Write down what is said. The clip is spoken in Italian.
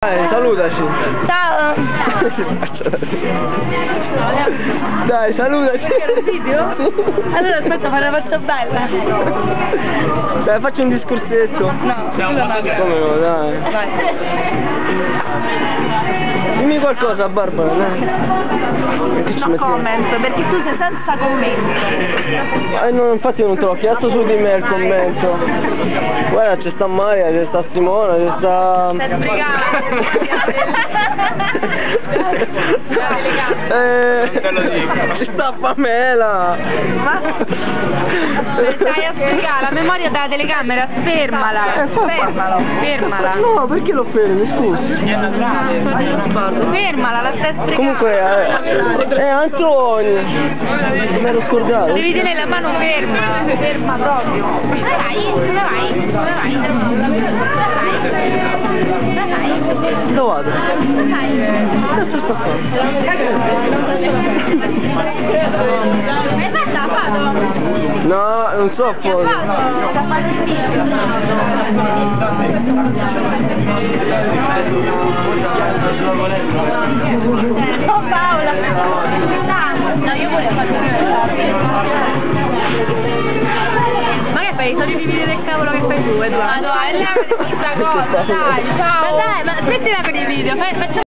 Salutaci. Ciao. Dai, salutaci. Perché il video? Allora aspetta, me la faccio bella. Dai, faccio un discorsetto. No, come no, dai. Vai. Dimmi qualcosa, Barbara, dai. No comment, perché tu sei senza commenti. No, infatti non te l'ho chiesto su di me il commento. Guarda, c'è sta Maria, c'è sta Simona, c'è sta... Sei sbrigata. Ci sta Pamela. Ma stai a spiegare la memoria della telecamera, fermala. Fermala. No, perché lo fermi, scusi? Fermala, la stai spiegando. Comunque, Antonio. Mi ero scordato. Devi tenere la mano ferma proprio. Dove vai? Dove vado? Cazzo sta qua? No, non so fuori. Oh Paola! No, io volevo ma che fai? Sono i video del cavolo che fai tu, Edoardo? Ma no, è questa cosa, dai, ciao! Ma dai, ma smettila con i video, facciamo